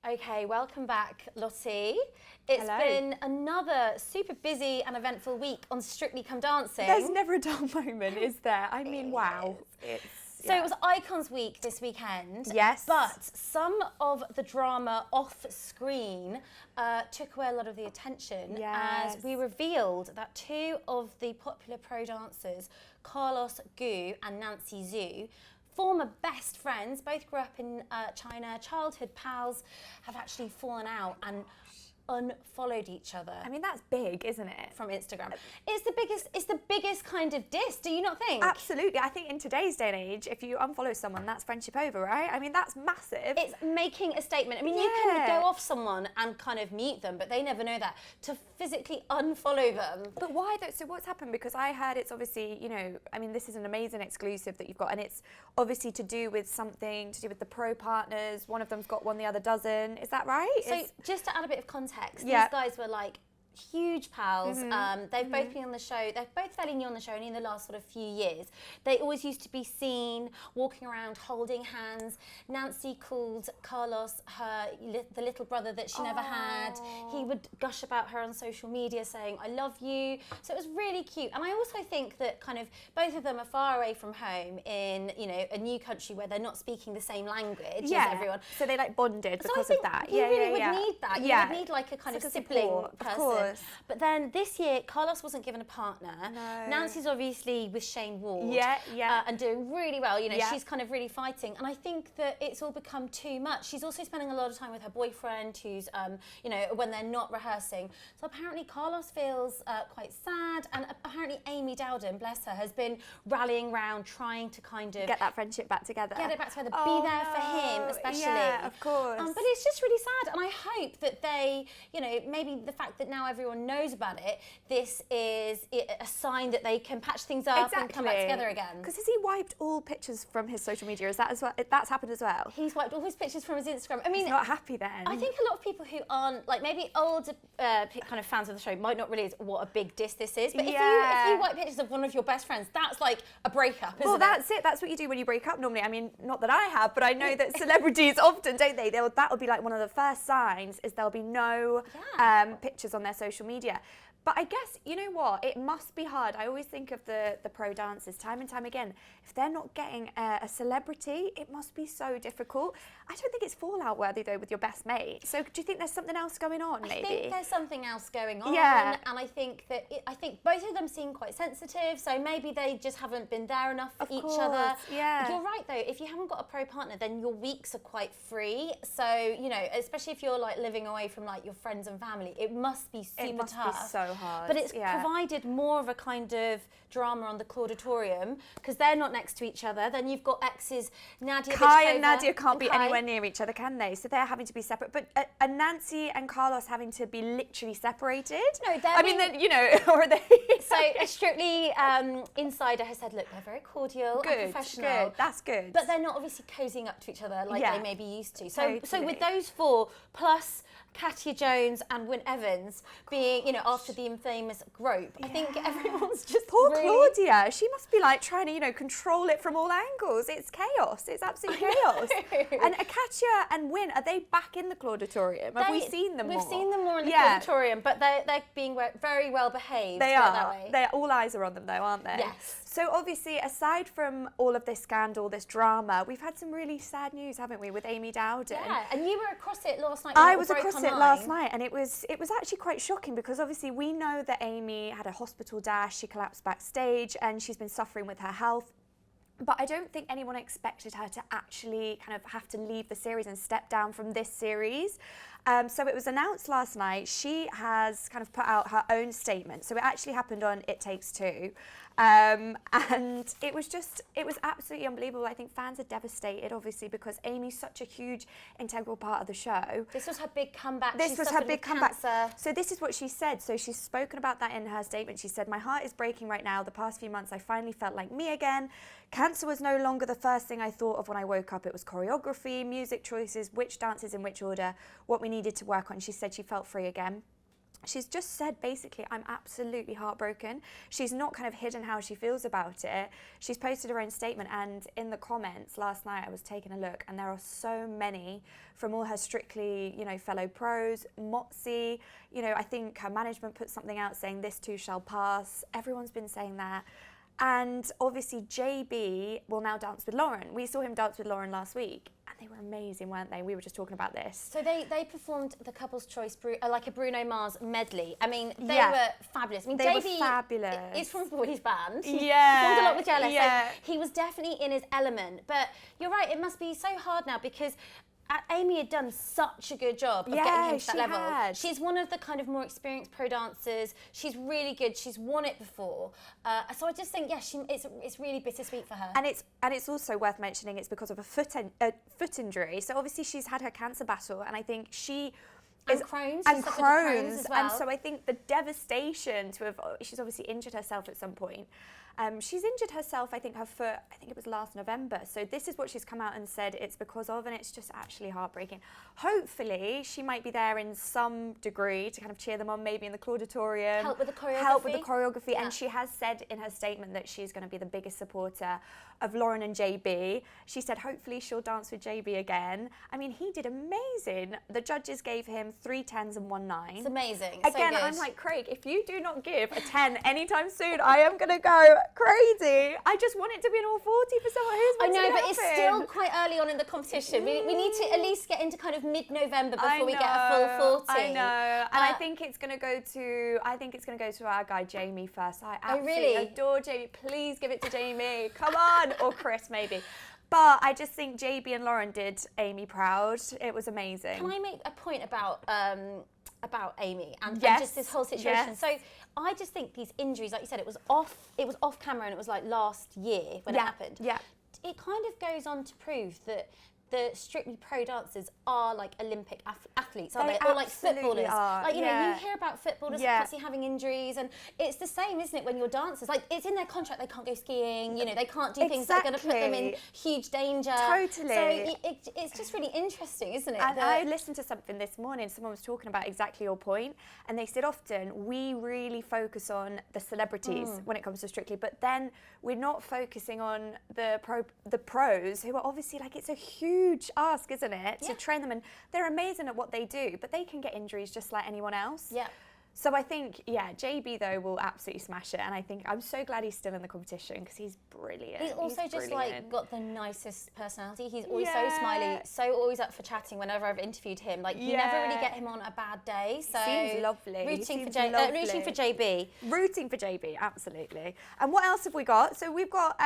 Okay, welcome back, Lottie. It's Hello. been another super busy and eventful week on Strictly Come Dancing. There's never a dull moment, is there? I mean, wow. So it was Icons Week this weekend. Yes. But some of the drama off screen took away a lot of the attention as we revealed that two of the popular pro dancers, Carlos Gu and Nancy Zhu, former best friends, both grew up in China, childhood pals, have actually fallen out and unfollowed each other. I mean, that's big, isn't it? From Instagram. It's the biggest kind of diss, do you not think? Absolutely. I think in today's day and age, if you unfollow someone, that's friendship over, right? I mean, that's massive. It's making a statement. I mean, you can go off someone and kind of mute them, but they never know that. To physically unfollow them. But why though? So what's happened? Because I heard it's obviously, you know, I mean, this is an amazing exclusive that you've got, and it's obviously to do with something to do with the pro partners. One of them's got one, the other doesn't. Is that right? So just to add a bit of context, Yeah. these guys were like huge pals. They've both been on the show. They're both fairly new on the show, and in the last sort of few years, they always used to be seen walking around holding hands. Nancy called Carlos the little brother that she never had. He would gush about her on social media saying, "I love you." So it was really cute. And I also think that kind of both of them are far away from home in, you know, a new country where they're not speaking the same language as everyone. So they like bonded because of that. You really would need that. You would need like a kind of sibling person. Of course. But then this year, Carlos wasn't given a partner. No. Nancy's obviously with Shane Ward. Yeah. And doing really well. You know, she's kind of really fighting. And I think that it's all become too much. She's also spending a lot of time with her boyfriend, who's, you know, when they're not rehearsing. So apparently Carlos feels quite sad. And apparently Amy Dowden, bless her, has been rallying around, trying to kind of... Get that friendship back together. Get it back together. Be there for him, especially. Yeah, of course. But it's just really sad. And I hope that they, you know, maybe the fact that now everyone knows about it, this is a sign that they can patch things up and come back together again. Because has he wiped all pictures from his social media? Is that as well? That's happened as well? He's wiped all his pictures from his Instagram. I mean, he's not happy then. I think a lot of people who aren't, like maybe older kind of fans of the show might not realise what a big diss this is. But if you wipe pictures of one of your best friends, that's like a breakup, isn't it? Well, that's it. That's what you do when you break up normally. I mean, not that I have, but I know that celebrities often, don't they? That'll be like one of the first signs is there'll be no pictures on their social media. But I guess, you know what, it must be hard. I always think of the pro dancers time and time again. If they're not getting a celebrity, it must be so difficult. I don't think it's fallout worthy though with your best mate. So do you think there's something else going on maybe? I think there's something else going on. Yeah. And I think that, I think both of them seem quite sensitive. So maybe they just haven't been there enough for each other. Yeah. You're right though, if you haven't got a pro partner, then your weeks are quite free. So, you know, especially if you're like living away from like your friends and family, it must be super tough. It must be so hard. But it's provided more of a kind of drama on the Clauditorium because they're not next to each other. Then you've got exes, Nadia Kai and Nadia can't be anywhere near each other, can they? So they're having to be separate. But are Nancy and Carlos having to be literally separated? No, I mean, you know, or are they? So a Strictly insider has said, look, they're very cordial and professional. Good, that's good. But they're not obviously cozying up to each other like they may be used to. So, Totally. so with those four, plus Katya Jones and Wynne Evans being, you know, after the infamous grope, I think everyone's just Poor really... Claudia, she must be like trying to, you know, control it from all angles. It's chaos. It's absolute chaos. And Katya and Wynne, are they back in the Clauditorium? Have we seen them more? We've seen them more in the Clauditorium, but they're being very well behaved. They are. That way. They're all eyes are on them though, aren't they? Yes. So obviously, aside from all of this scandal, this drama, we've had some really sad news, haven't we, with Amy Dowden? Yeah, and you were across it last night. I was across it last night, and it was actually quite shocking because obviously we know that Amy had a hospital dash, she collapsed backstage, and she's been suffering with her health. But I don't think anyone expected her to actually kind of have to leave the series and step down from this series. So it was announced last night. She has kind of put out her own statement. So it actually happened on It Takes Two. And it was absolutely unbelievable. I think fans are devastated, obviously, because Amy's such a huge integral part of the show. This was her big comeback. This was her big comeback. Cancer. So this is what she said. So she's spoken about that in her statement. She said, "My heart is breaking right now. The past few months, I finally felt like me again. Cancer was no longer the first thing I thought of when I woke up. It was choreography, music choices, which dances in which order, what we needed to work on." She said she felt free again. she's just said basically, I'm absolutely heartbroken. She's not kind of hidden how she feels about it. She's posted her own statement, and in the comments last night I was taking a look, and there are so many from all her Strictly, you know, fellow pros, Motzi, you know, I think her management put something out saying this too shall pass. Everyone's been saying that. And obviously JB will now dance with Lauren. We saw him dance with Lauren last week, and they were amazing, weren't they? We were just talking about this. So they performed the Couple's Choice, like a Bruno Mars medley. I mean, they were fabulous. I mean, they JB were fabulous. is from Boys Band. Yeah. He performed a lot with Jealous. Yeah. So he was definitely in his element. But you're right, it must be so hard now because Amy had done such a good job of getting him to that level. Had. She's one of the kind of more experienced pro dancers. She's really good. She's won it before. So I just think, it's really bittersweet for her. And it's also worth mentioning it's because of a foot injury. So obviously she's had her cancer battle, and I think she and Crohn's. And Crohn's as well. And so I think the devastation to have, she's obviously injured herself at some point. She's injured herself, I think her foot, I think it was last November. So this is what she's come out and said it's because of, and it's just actually heartbreaking. Hopefully she might be there in some degree to kind of cheer them on, maybe in the Clauditorium. Help with the choreography. Help with the choreography. Yeah. And she has said in her statement that she's going to be the biggest supporter of Lauren and JB. She said hopefully she'll dance with JB again. I mean, he did amazing. The judges gave him 3 10s and 1 9. It's amazing. Again, so I'm like, Craig, if you do not give a 10 anytime soon, I am going to go crazy. I just want it to be an all 40%. I know, but it's still quite early on in the competition. We need to at least get into kind of mid-November before we get a full 40. I know, and I think it's going to go to our guy Jamie first. I absolutely adore Jamie. Please give it to Jamie. Come on, or Chris maybe. But I just think JB and Lauren did Amy proud. It was amazing. Can I make a point about Amy and just this whole situation? Yes. So I just think these injuries, like you said, it was off camera, and it was like last year when it happened. Yeah. It kind of goes on to prove that the Strictly Pro dancers are like Olympic athletes, aren't they? Or like footballers. Are. Like, you know, you hear about footballers constantly having injuries, and it's the same, isn't it, when you're dancers? Like, it's in their contract, they can't go skiing, you know, they can't do things that are going to put them in huge danger. Totally. So it's just really interesting, isn't it? And I listened to something this morning, someone was talking about exactly your point, and they said often we really focus on the celebrities when it comes to Strictly, but then we're not focusing on the pros, who are obviously, like, it's a huge ask, isn't it, to train them, and they're amazing at what they do, but they can get injuries just like anyone else. Yeah. So I think, JB though will absolutely smash it, and I think I'm so glad he's still in the competition because he's brilliant. He's also just like got the nicest personality. He's always so smiley, so always up for chatting. Whenever I've interviewed him, like you never really get him on a bad day. So seems lovely. Rooting for JB. Rooting for JB, absolutely. And what else have we got? So we've got,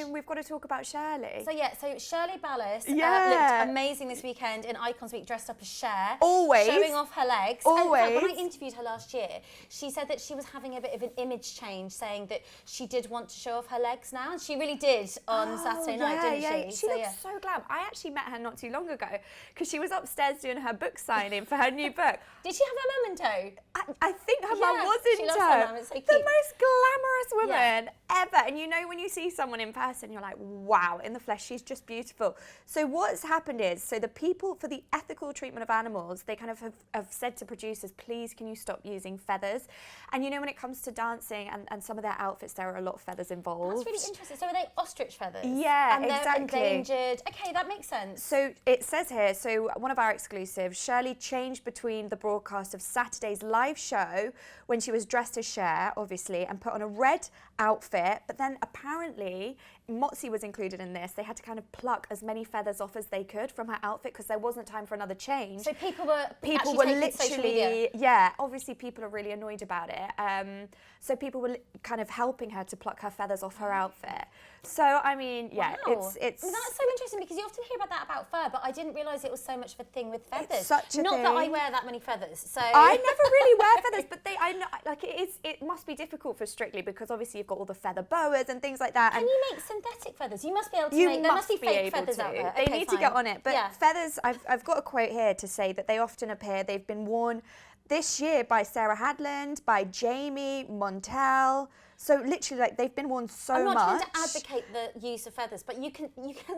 we've got to talk about Shirley. So Shirley Ballas looked amazing this weekend in Icons Week, dressed up as Cher. Always. Showing off her legs. Always. And when I interviewed her last year, she said that she was having a bit of an image change, saying that she did want to show off her legs now, and she really did on Saturday night, didn't she? She looked so glam. I actually met her not too long ago because she was upstairs doing her book signing for her new book. Did she have her mum in tow? I think her mum was in tow. Her mum. It's so cute. The most glamorous woman ever. And you know, when you see someone in person, you're like, wow, in the flesh, she's just beautiful. So what's happened is, so the people for the ethical treatment of animals, they kind of have said to producers, please, can you stop using feathers? And you know, when it comes to dancing and some of their outfits, there are a lot of feathers involved. That's really interesting. So are they ostrich feathers? Yeah, and exactly. They're endangered. Okay, that makes sense. So it says here, so one of our exclusives, Shirley changed between the broadcast of Saturday's live show when she was dressed as Cher, obviously, and put on a red outfit, but then apparently Motzi was included in this. They had to kind of pluck as many feathers off as they could from her outfit because there wasn't time for another change. So people were literally, obviously people are really annoyed about it. So people were kind of helping her to pluck her feathers off her outfit. So I mean, wow. it's that's so interesting because you often hear about that about fur, but I didn't realise it was so much of a thing with feathers. It's such a Not thing. that I wear that many feathers. So I never really wear feathers, but I know, like it must be difficult for Strictly because obviously you've got all the feather boas and things like that. Can you make synthetic feathers? You must be able to make. There must be fake feathers out there. They need to get on it. But feathers, I've got a quote here to say that they often appear. They've been worn this year by Sarah Hadland, by Jamie, Montel. So literally, like, they've been worn so much. I'm not trying to advocate the use of feathers, but you can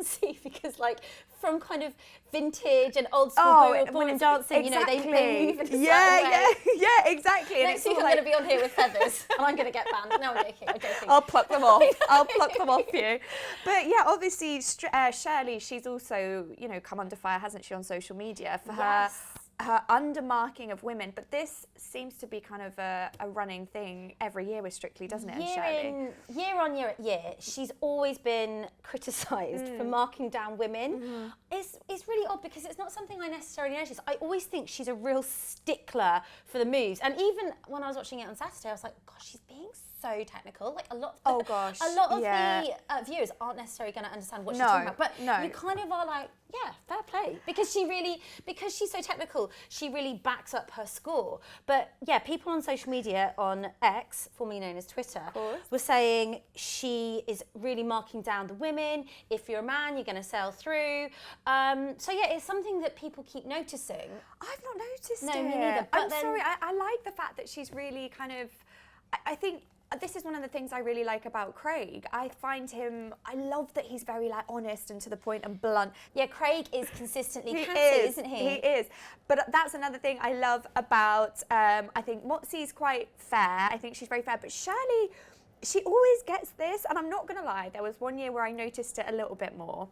see, because like from kind of vintage and old school ballroom dancing, exactly. they move in a certain way. Yeah, exactly. Next week I'm going to be on here with feathers and I'm going to get banned. No, I'm joking. I'll pluck them off. I'll pluck them off you. But yeah, obviously Shirley, she's also, come under fire, hasn't she, on social media for her undermarking of women. But this seems to be kind of a running thing every year with Strictly, doesn't it, Shirley? Year on year, she's always been criticised for marking down women. It's really odd because it's not something I necessarily notice. I always think she's a real stickler for the moves. And even when I was watching it on Saturday, I was like, gosh, she's being so technical. Like a lot of the viewers aren't necessarily going to understand what she's talking about. But you kind of are like, yeah, fair play. Because she's so technical, she really backs up her score. But yeah, people on social media, on X, formerly known as Twitter, were saying she is really marking down the women. If you're a man, you're going to sail through. So yeah, it's something that people keep noticing. I've not noticed it. No, me neither. But I'm sorry, I like the fact that she's really kind of, I think, this is one of the things I really like about Craig. I love that he's very honest and to the point and blunt. Yeah, Craig is consistently catty, isn't he? He is. But that's another thing I love about, I think Motzi's quite fair. I think she's very fair. But Shirley, she always gets this. And I'm not going to lie, there was one year where I noticed it a little bit more.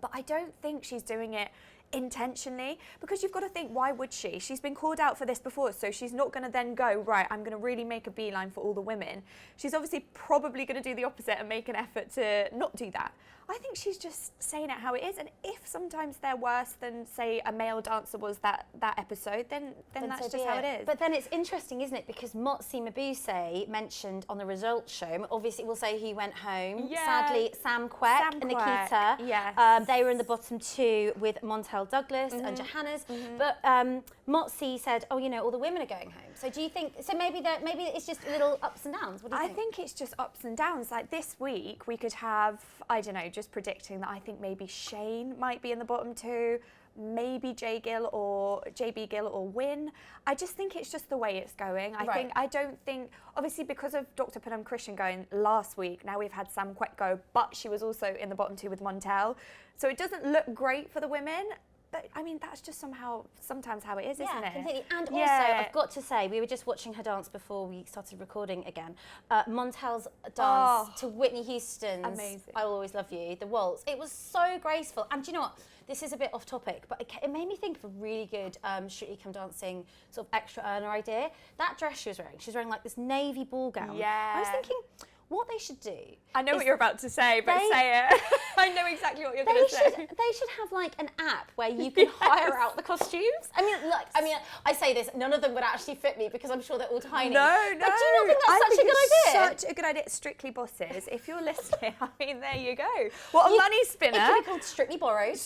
But I don't think she's doing it intentionally, because you've got to think, why would she? She's been called out for this before, so she's not going to then go, right, I'm going to really make a beeline for all the women. She's obviously probably going to do the opposite and make an effort to not do that. I think she's just saying it how it is, and if sometimes they're worse than, say, a male dancer was that episode, then that's just how it is. But then it's interesting, isn't it? Because Motzi Mabuse mentioned on the results show, obviously we'll say he went home. Yeah. Sadly, Sam Kwek and Nikita, they were in the bottom two with Montel Douglas and Johannes. But Motzi said, all the women are going home. So do you think, maybe it's just little ups and downs? What do you think? I think it's just ups and downs. Like this week, we could have, I don't know, just predicting that I think maybe Shane might be in the bottom two, maybe JB Gill or Win. I just think it's just the way it's going. I don't think, obviously because of Dr. Panam Christian going last week, now we've had Sam Kwek go, but she was also in the bottom two with Montel. So it doesn't look great for the women. But I mean, that's just sometimes how it is, isn't it? Yeah, completely. And also, I've got to say, we were just watching her dance before we started recording again. Montel's dance to Whitney Houston's amazing. I Always Love You, the waltz. It was so graceful. And do you know what? This is a bit off topic, but it made me think of a really good Strictly Come Dancing sort of extra earner idea. That dress she was wearing like this navy ball gown. Yeah. I was thinking, what they should do. I know what you're about to say, but say it. I know exactly what you're going to say. They should have like an app where you can hire out the costumes. I say this, none of them would actually fit me because I'm sure they're all tiny. No. But do you not think that's such a good idea? Such a good idea. Strictly Bosses, if you're listening, I mean, there you go. What a money spinner. It could be called Strictly Borrowed.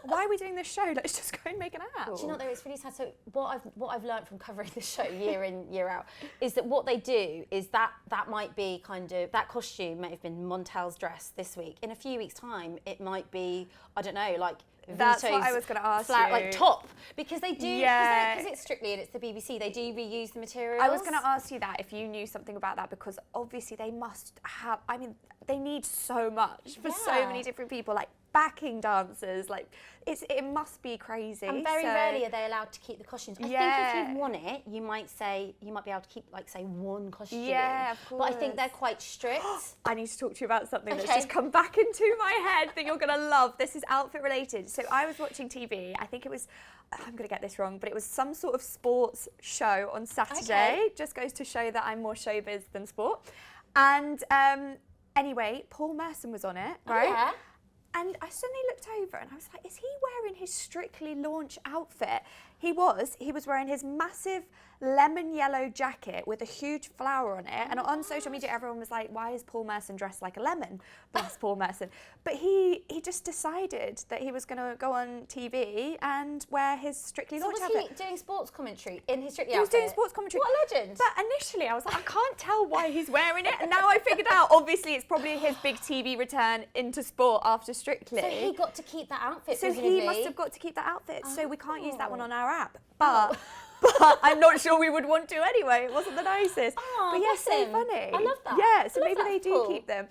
Why are we doing this show? Let's just go and make an app. Do you know what, though? It's really sad. So what I've learned from covering the show year in, year out, is that what they do is that might be kind of, that costume may have been Montel's dress this week. In a few weeks' time, it might be, I don't know, like That's Vito's what I was going to ask you. Like top. Because they do, because it's Strictly and it's the BBC, they do reuse the materials. I was going to ask you that, if you knew something about that, because obviously they must have, I mean, they need so much for so many different people, like backing dancers, like it must be crazy. And very rarely are they allowed to keep the costumes. I think if you want it, you might be able to keep, like, say, one costume. Yeah, of course. But I think they're quite strict. I need to talk to you about something that's just come back into my head that you're going to love. This is outfit related. So I was watching TV. I think it was, I'm going to get this wrong, but it was some sort of sports show on Saturday. Okay. Just goes to show that I'm more showbiz than sport. And anyway, Paul Merson was on it, right? Yeah. And I suddenly looked over and I was like, is he wearing his Strictly launch outfit? He was wearing his massive lemon yellow jacket with a huge flower on it. And on social media, everyone was like, why is Paul Merson dressed like a lemon? Bless Paul Merson. But he just decided that he was going to go on TV and wear his Strictly launch outfit. Was he doing sports commentary in his Strictly outfit? He was doing sports commentary. What a legend. But initially I was like, I can't tell why he's wearing it. And now I figured out, obviously, it's probably his big TV return into sport after Strictly. So he got to keep that outfit, So presumably. he must have got to keep that outfit, so we can't use that one Oh. on our app. But but I'm not sure we would want to anyway. It wasn't the nicest. Oh, but yeah, bless so him. funny. I love that. Yeah, so I love maybe that. they do Cool. keep them.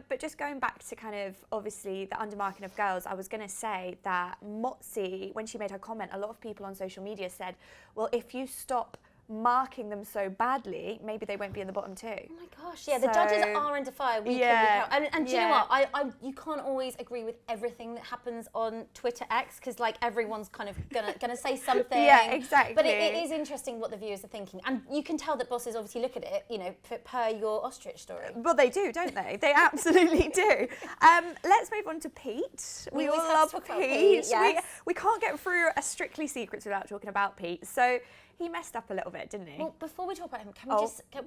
But just going back to kind of obviously the undermarking of girls, I was going to say that Motzi, when she made her comment, a lot of people on social media said, well, if you stop marking them so badly, maybe they won't be in the bottom two. Oh my gosh, yeah, the judges are under fire week in, week out. And do you know what? You can't always agree with everything that happens on Twitter X, because like everyone's kind of gonna say something. Yeah, exactly. But it is interesting what the viewers are thinking. And you can tell that bosses obviously look at it, you know, per your ostrich story. Well, they do, don't they? They absolutely do. Let's move on to Pete. We all love Pete. Yes. We can't get through a Strictly Secrets without talking about Pete. So he messed up a little bit, didn't he? Well, before we talk about him,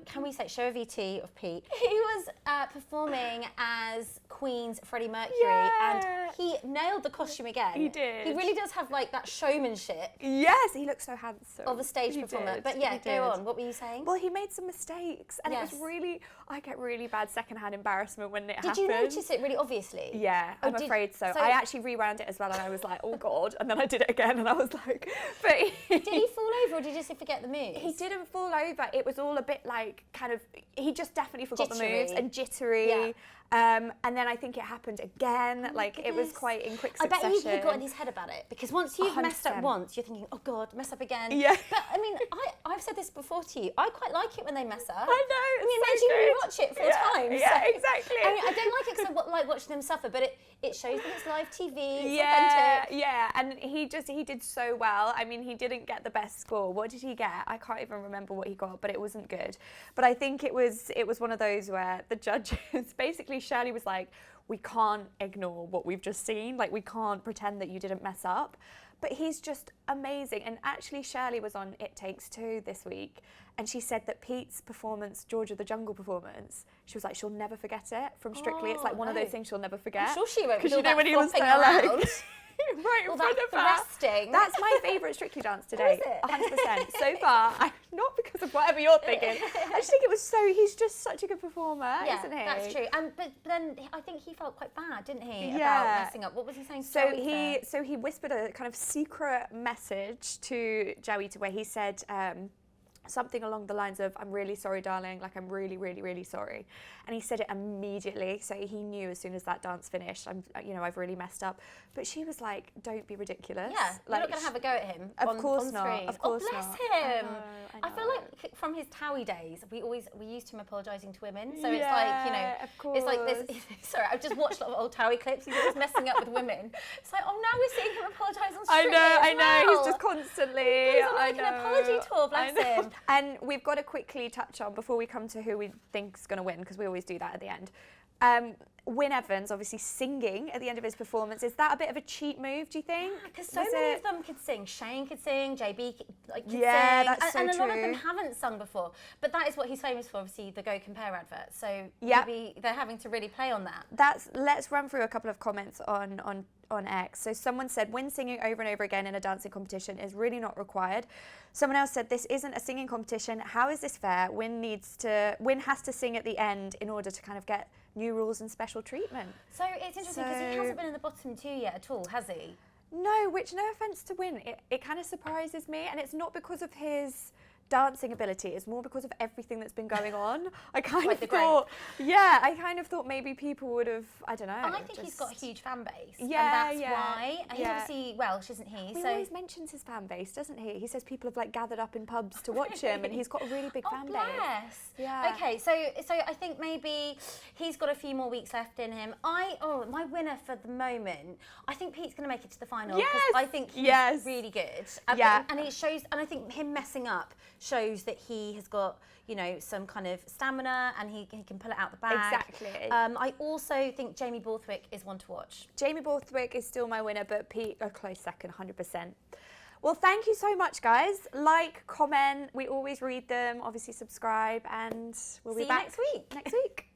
can we say show a VT of Pete? He was performing as Queen's Freddie Mercury, and he nailed the costume again. He did. He really does have like that showmanship Yes, he looks so handsome. of a stage performer. Did. But yeah, He go did. on. What were you saying? Well, he made some mistakes, and Yes. it was really, I get really bad secondhand embarrassment when it Did happens. you notice it really obviously? Yeah, I'm afraid so. I actually rewound it as well, and I was like, oh God, and then I did it again, and I was like, but Did he fall over, or did he just forget the moves? He didn't fall over. It was all a bit like kind of, he just definitely forgot the Jittery. moves and jittery. Yeah. And then I think it happened again. Like it was Goodness. quite in quick I succession. bet he got in his head about it, because once you've messed up 100%. once, you're thinking, oh God, mess up again. Yeah. But I mean, I've said this before to you. I quite like it when they mess up. I know. I mean, It's it makes so you good. rewatch it 4 times. Yeah, So- exactly. I mean, I don't like it because I like watching them suffer, but it shows that it's live TV. It's Yeah, authentic. yeah, and he did so well. I mean, he didn't get the best score. What did he get? I can't even remember what he got, but it wasn't good. But I think it was one of those where the judges, basically Shirley was like, we can't ignore what we've just seen. Like, we can't pretend that you didn't mess up. But he's just amazing. And actually, Shirley was on It Takes Two this week, and she said that Pete's performance, George of the Jungle performance, she was like, she'll never forget it from Strictly. It's like one of those things she'll never forget. I'm sure she won't. Because With you know all when that he was flopping there, like, around. right in All front that of her. thrusting. That's my favourite Strictly dance to date. is it? 100%. So far, not because of whatever you're thinking. I just think it was he's just such a good performer, Yeah, isn't he? that's true. But then I think he felt quite bad, didn't he, about Yeah. messing up? What was he saying? to So Joey he whispered a kind of secret message to Joey where he said something along the lines of, I'm really sorry, darling, like I'm really, really, really sorry. And he said it immediately, so he knew as soon as that dance finished, I've really messed up. But she was like, don't be ridiculous. Yeah, like, you're not going to have a go at him Of on course not. screen. Of course bless not. him. I I feel know. like from his Towie days, we used him apologising to women. So Yeah, it's like, of it's like this. Sorry, I've just watched a lot of old Towie clips. He's always messing up with women. It's like, oh, now we're seeing him apologise on Strictly I know. as He's just well. constantly. He's on like an apology tour, bless him. And we've got to quickly touch on, before we come to who we think's going to win, because we always do that at the end. Wyn Evans obviously singing at the end of his performance. Is that a bit of a cheat move, do you think? Because so Was many it- of them could sing. Shane could sing, JB could sing. Yeah, that's so and a lot of them true. haven't sung before. But that is what he's famous for, obviously, the Go Compare advert. So Yep. maybe they're having to really play on that. Let's run through a couple of comments on X. So someone said, Wyn singing over and over again in a dancing competition is really not required. Someone else said, this isn't a singing competition. How is this fair? Wyn has to sing at the end in order to kind of get new rules and special treatment. So it's interesting because he hasn't been in the bottom 2 yet at all, has he? No, which, no offence to Wyn, it kind of surprises me, and it's not because of his dancing ability, it's more because of everything that's been going on. I kind Like of the thought maybe people would have, I don't know. And I think he's got a huge fan base. Yeah, and that's yeah, why. And he's yeah. obviously Welsh, isn't he? He So always mentions his fan base, doesn't he? He says people have like gathered up in pubs to watch him, and he's got a really big fan base. bless. Yeah. Okay, so I think maybe he's got a few more weeks left in him. My winner for the moment, I think Pete's going to make it to the final. 'Cause Yes! I think he's Yes! really good. Yeah. And it shows, and I think him messing up shows that he has got, some kind of stamina, and he can pull it out the bag. Exactly. I also think Jamie Borthwick is one to watch. Jamie Borthwick is still my winner, but Pete a close second, 100%. Well, thank you so much, guys. Like, comment. We always read them. Obviously, subscribe, and we'll See be you back next week. Next week.